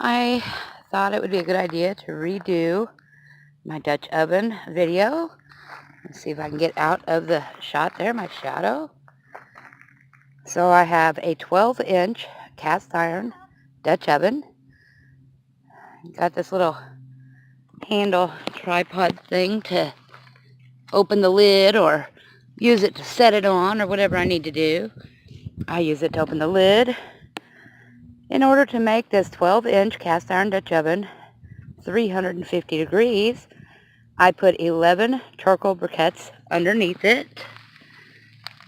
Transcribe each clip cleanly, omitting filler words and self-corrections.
I thought it would be a good idea to redo my Dutch oven video. Let's see if I can get out of the shot there, my shadow. So I have a 12-inch cast iron Dutch oven. Got this little handle tripod thing to open the lid or use it to set it on or whatever I need to do. I use it to open the lid. In order to make this 12-inch cast iron Dutch oven 350 degrees, I put 11 charcoal briquettes underneath it,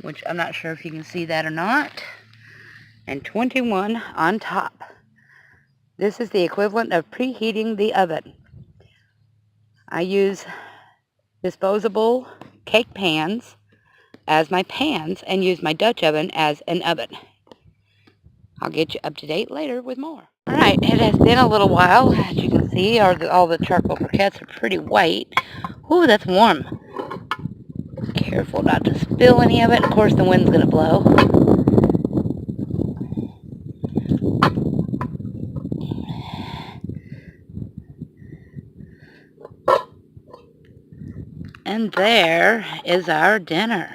which I'm not sure if you can see that or not, and 21 on top. This is the equivalent of preheating the oven. I use disposable cake pans as my pans and use my Dutch oven as an oven. I'll get you up to date later with more. Alright, it has been a little while. As you can see, all the charcoal briquettes are pretty white. Ooh, that's warm. Careful not to spill any of it. Of course, the wind's going to blow. And there is our dinner.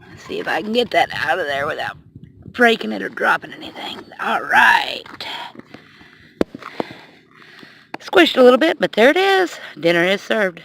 Let's see if I can get that out of there without breaking it or dropping anything. Alright. Squished a little bit, but there it is. Dinner is served.